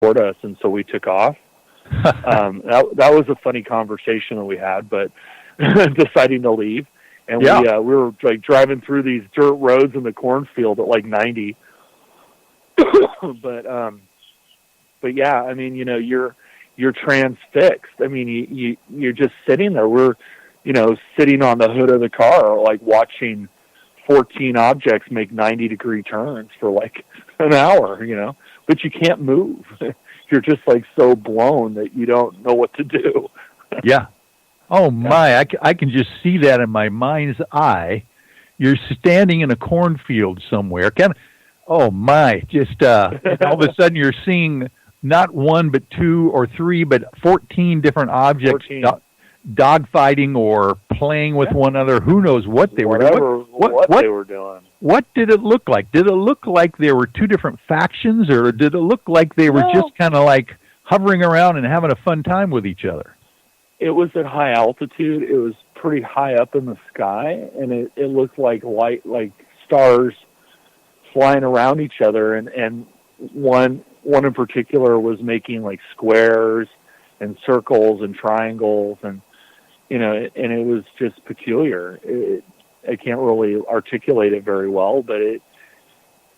toward us, and so we took off. That was a funny conversation that we had, but deciding to leave. And we were like driving through these dirt roads in the cornfield at like 90. But yeah, I mean, you're transfixed. I mean, you're just sitting there. We're, sitting on the hood of the car, like watching 14 objects make 90-degree turns for like an hour, but you can't move. You're just like so blown that you don't know what to do. Yeah. Oh my, I can just see that in my mind's eye. You're standing in a cornfield somewhere. Oh my, just all of a sudden you're seeing not one, but two or three, but 14 different objects dogfighting or playing with one another. Who knows what they were doing. What they were doing. What did it look like? Did it look like there were two different factions, or did it look like they were just kind of like hovering around and having a fun time with each other? It was at high altitude. It was pretty high up in the sky, and it looked like light, like stars flying around each other. And one in particular was making like squares and circles and triangles, and and it was just peculiar. I can't really articulate it very well, but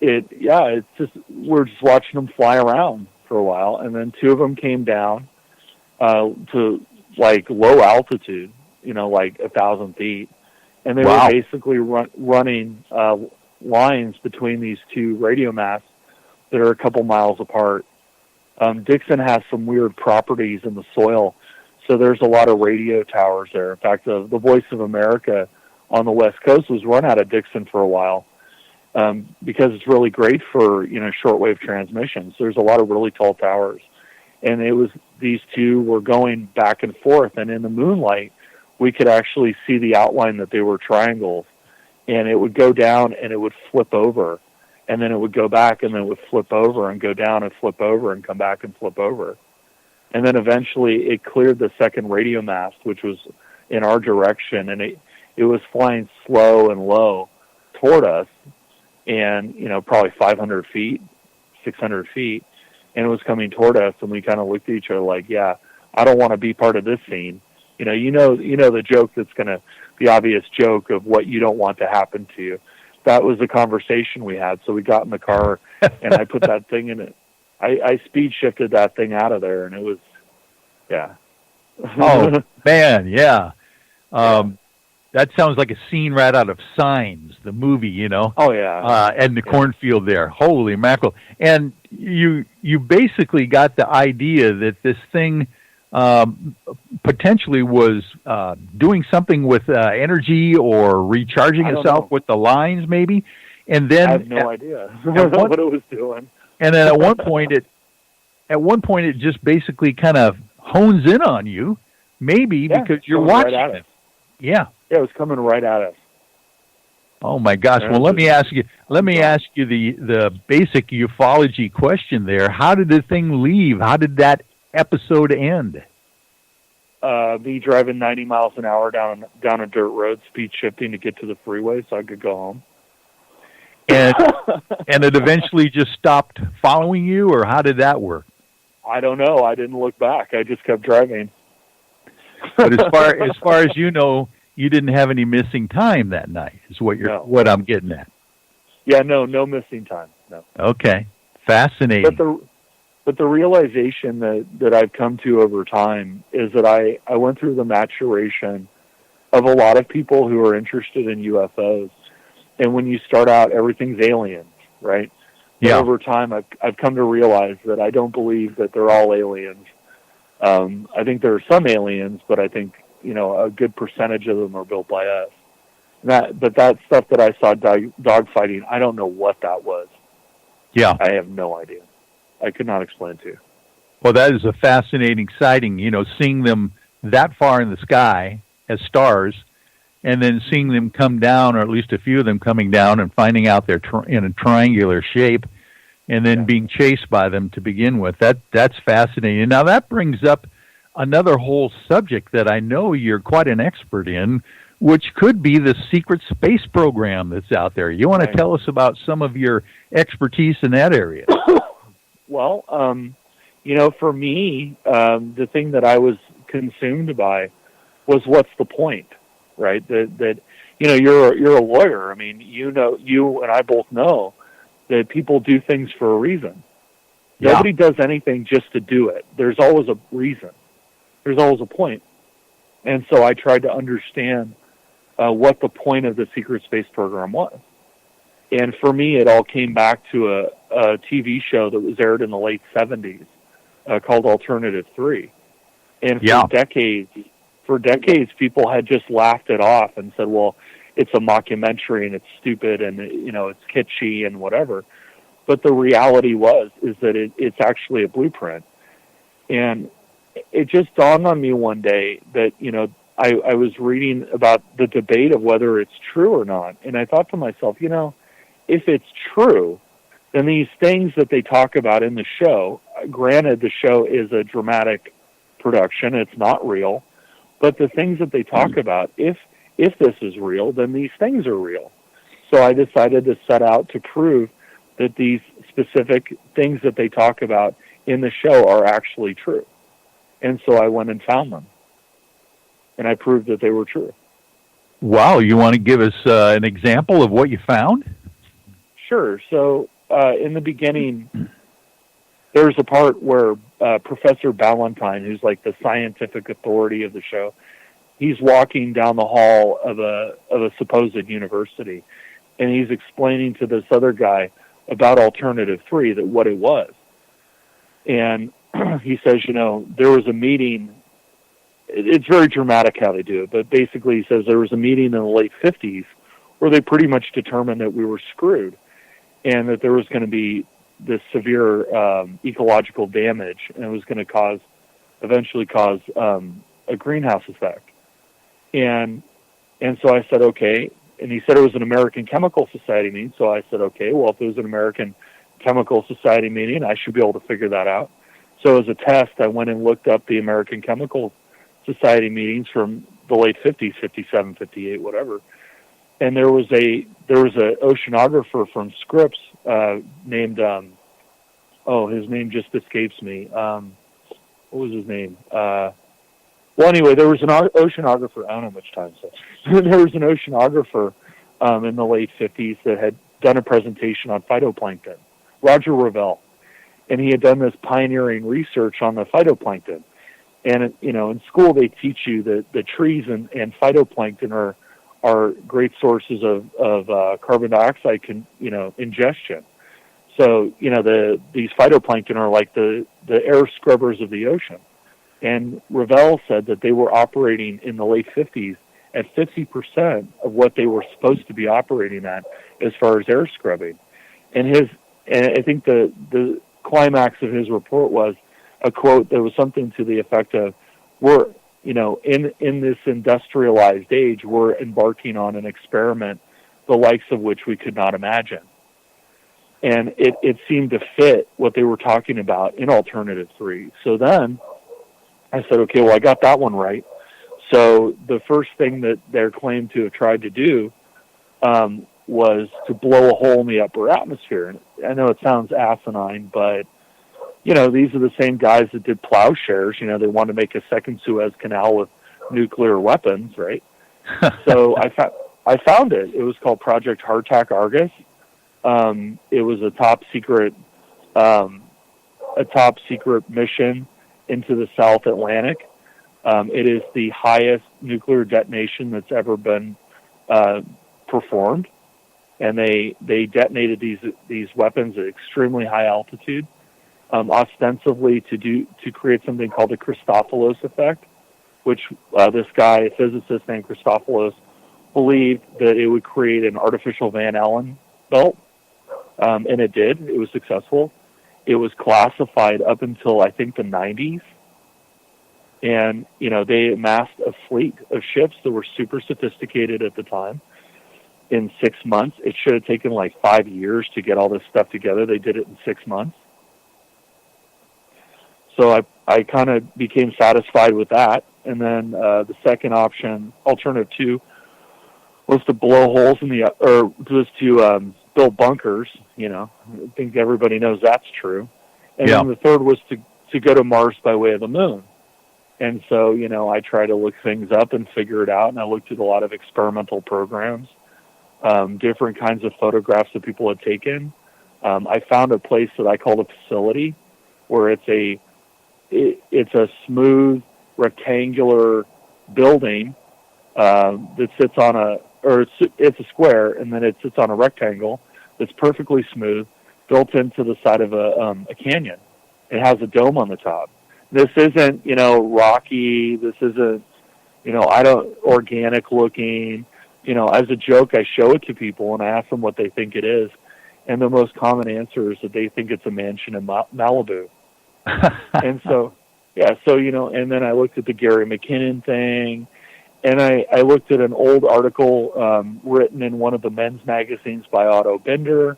it's just, we're just watching them fly around for a while, and then two of them came down to like low altitude, like 1,000 feet, and they were basically running lines between these two radio masts that are a couple miles apart. Dixon has some weird properties in the soil, so there's a lot of radio towers there. In fact, the Voice of America on the West Coast was run out of Dixon for a while because it's really great for shortwave transmissions. There's a lot of really tall towers, and these two were going back and forth, and in the moonlight we could actually see the outline that they were triangles, and it would go down and it would flip over, and then it would go back, and then it would flip over and go down and flip over and come back and flip over. And then eventually it cleared the second radio mast, which was in our direction, and it was flying slow and low toward us, and probably 500 feet, 600 feet, and it was coming toward us, and we kind of looked at each other like, yeah, I don't want to be part of this scene. The joke that's the obvious joke of what you don't want to happen to you. That was the conversation we had. So we got in the car, and I put that thing in it. I speed shifted that thing out of there, and it was, yeah. Oh, man, yeah. That sounds like a scene right out of Signs, the movie, Oh, yeah. And the cornfield there. Holy mackerel. And you basically got the idea that this thing potentially was doing something with energy or recharging itself with the lines, maybe. And then I have no idea what it was doing. And then at one point it just basically kind of hones in on you, maybe because you're watching right at it. Yeah. Yeah, it was coming right at us. Oh my gosh! Well, let me ask you the basic ufology question there. How did the thing leave? How did that episode end? Me driving 90 miles an hour down a dirt road, speed shifting to get to the freeway so I could go home. And and it eventually just stopped following you, or how did that work? I don't know. I didn't look back. I just kept driving. But as far as you know, you didn't have any missing time that night. Is what I'm getting at. Yeah, no missing time. No. Okay, fascinating. But the realization that I've come to over time is that I went through the maturation of a lot of people who are interested in UFOs. And when you start out, everything's aliens, right? But over time, I've come to realize that I don't believe that they're all aliens. I think there are some aliens, but I think a good percentage of them are built by us. But that stuff that I saw dogfighting, I don't know what that was. Yeah, I have no idea. I could not explain it to you. Well, that is a fascinating sighting. Seeing them that far in the sky as stars, and then seeing them come down, or at least a few of them coming down, and finding out they're in a triangular shape, and then being chased by them to begin with. That's fascinating. Now that brings up another whole subject that I know you're quite an expert in, which could be the secret space program that's out there. You want to tell us about some of your expertise in that area? Well, for me, the thing that I was consumed by was, what's the point, right? That you're a lawyer. I mean, you and I both know that people do things for a reason. Yeah. Nobody does anything just to do it. There's always a reason. There's always a point. And so I tried to understand what the point of the secret space program was. And for me, it all came back to a TV show that was aired in the late 70s called Alternative 3. And for decades, people had just laughed it off and said, well, it's a mockumentary and it's stupid and, it's kitschy and whatever. But the reality is that it's actually a blueprint. And it just dawned on me one day that, I was reading about the debate of whether it's true or not. And I thought to myself, if it's true, then these things that they talk about in the show, granted the show is a dramatic production, it's not real, but the things that they talk about, if this is real, then these things are real. So I decided to set out to prove that these specific things that they talk about in the show are actually true. And so I went and found them. And I proved that they were true. Wow, you want to give us an example of what you found? Sure. So in the beginning, there's a part where Professor Ballantyne, who's like the scientific authority of the show, he's walking down the hall of a supposed university, and he's explaining to this other guy about Alternative 3, that what it was. And he says, there was a meeting. It's very dramatic how they do it, but basically he says there was a meeting in the late 50s where they pretty much determined that we were screwed and that there was going to be this severe ecological damage, and it was going to eventually cause a greenhouse effect. And so I said, okay. And he said it was an American Chemical Society meeting. So I said, okay, well, if it was an American Chemical Society meeting, I should be able to figure that out. So as a test, I went and looked up the American Chemical Society meetings from the late 50s, 57, 58, whatever. And there was a oceanographer from Scripps named, his name just escapes me. What was his name? Well, anyway, there was an oceanographer. I don't know how much time. So there was an oceanographer in the late 50s that had done a presentation on phytoplankton, Roger Revelle, and he had done this pioneering research on the phytoplankton. And in school they teach you that the trees and phytoplankton are great sources of carbon dioxide ingestion. So these phytoplankton are like the air scrubbers of the ocean. And Revelle said that they were operating in the late 50s at 50% of what they were supposed to be operating at as far as air scrubbing. And I think the climax of his report was a quote that was something to the effect of, we're, in this industrialized age, we're embarking on an experiment the likes of which we could not imagine. And it seemed to fit what they were talking about in Alternative 3. So then I said, okay, well, I got that one right. So the first thing that they're claimed to have tried to do was to blow a hole in the upper atmosphere. And I know it sounds asinine, but, these are the same guys that did plowshares. They want to make a second Suez Canal with nuclear weapons, right? So I found it. It was called Project Hardtack Argus. It was a top secret mission into the South Atlantic. It is the highest nuclear detonation that's ever been performed, and they detonated these weapons at extremely high altitude, ostensibly to create something called the Christofilos effect, which this guy, a physicist named Christofilos, believed that it would create an artificial Van Allen belt, and it did. It was successful. It was classified up until, I think, the 90s. And, they amassed a fleet of ships that were super sophisticated at the time in 6 months. It should have taken like 5 years to get all this stuff together. They did it in 6 months. So I kind of became satisfied with that. And then the second option, Alternative 2, was to blow holes to build bunkers. I think everybody knows that's true. And then the third was to go to Mars by way of the moon. And so, I try to look things up and figure it out. And I looked at a lot of experimental programs, different kinds of photographs that people had taken. I found a place that I called a facility, where it's a smooth rectangular building that sits on it's a square, and then it sits on a rectangle that's perfectly smooth, built into the side of a canyon. It has a dome on the top. This isn't, rocky. This isn't, organic looking. As a joke, I show it to people and I ask them what they think it is. And the most common answer is that they think it's a mansion in Malibu. And so, and then I looked at the Gary McKinnon thing, and I looked at an old article written in one of the men's magazines by Otto Bender,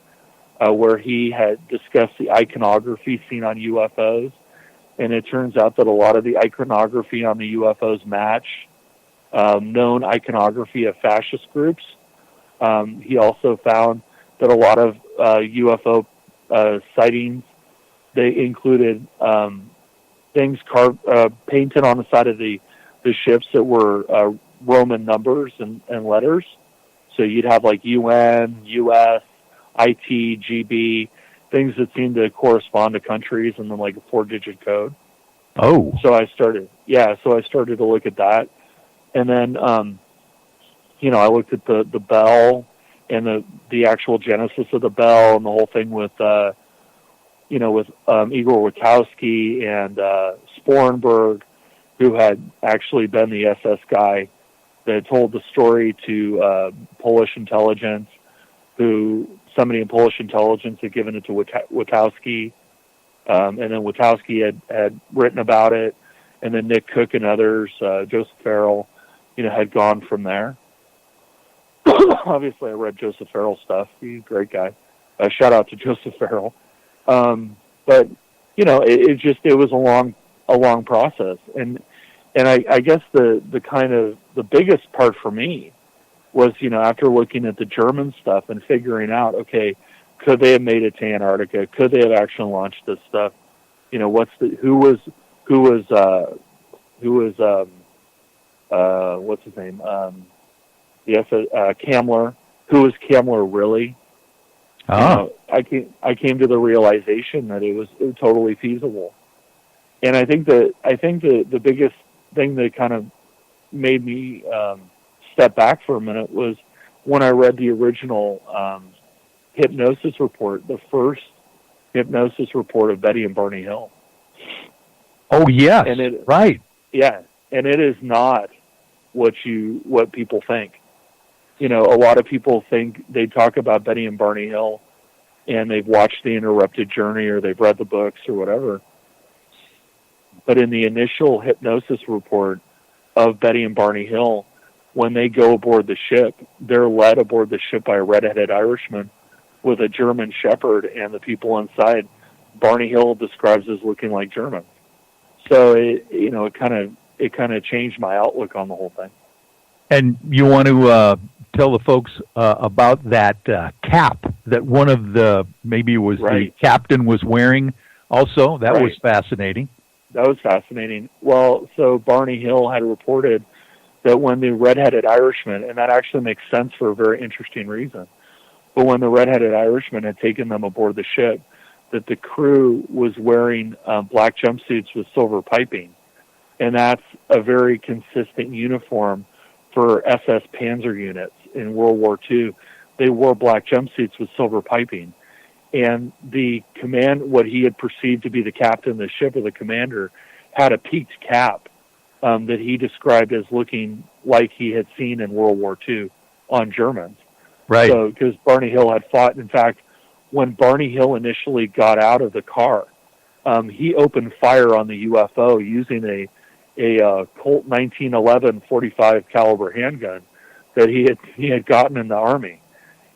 where he had discussed the iconography seen on UFOs. And it turns out that a lot of the iconography on the UFOs match known iconography of fascist groups. He also found that a lot of UFO sightings, they included things painted on the side of the ships that were Roman numbers and letters. So you'd have like UN, US, IT, GB, things that seem to correspond to countries, and then like a 4-digit code. Oh. So I started to look at that. And then, I looked at the bell and the actual genesis of the bell and the whole thing with Igor Wachowski and Sporenberg, who had actually been the SS guy that had told the story to Polish intelligence, who somebody in Polish intelligence had given it to Wachowski, and then Wachowski had written about it, and then Nick Cook and others, Joseph Farrell, had gone from there. Obviously, I read Joseph Farrell's stuff. He's a great guy. Shout out to Joseph Farrell. But it was a long process, and I guess the kind of the biggest part for me was, after looking at the German stuff and figuring out, okay, could they have made it to Antarctica? Could they have actually launched this stuff? Who was what's his name? Kamler. Who was Kamler really? I came to the realization that it was totally feasible. And I think the biggest thing that kind of made me step back for a minute was when I read the original hypnosis report, the first hypnosis report of Betty and Barney Hill. Oh yes, right. Yeah, and it is not what people think. A lot of people think they talk about Betty and Barney Hill, and they've watched The Interrupted Journey or they've read the books or whatever. But in the initial hypnosis report of Betty and Barney Hill, when they go aboard the ship, they're led aboard the ship by a red-headed Irishman with a German shepherd, and the people inside, Barney Hill describes as looking like Germans. So it kind of changed my outlook on the whole thing. And you want to tell the folks about that cap that one of the the captain was wearing. Also, that was fascinating. That was fascinating. Well, so Barney Hill had reported that when the red-headed Irishman, and that actually makes sense for a very interesting reason, but when the red-headed Irishman had taken them aboard the ship, that the crew was wearing black jumpsuits with silver piping. And that's a very consistent uniform for SS Panzer units in World War II. They wore black jumpsuits with silver piping. And the what he had perceived to be the captain of the ship or the commander, had a peaked cap that he described as looking like he had seen in World War II on Germans. Right. So, because Barney Hill had fought. In fact, when Barney Hill initially got out of the car, he opened fire on the UFO using a Colt 1911 .45 caliber handgun that he had gotten in the Army,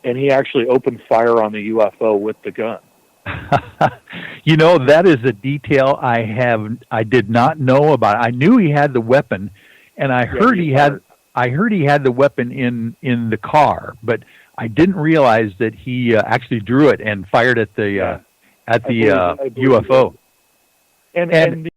and he actually opened fire on the UFO with the gun. That is a detail I did not know about. I knew he had the weapon, and I heard he had the weapon in the car, but I didn't realize that he actually drew it and fired at the UFO. And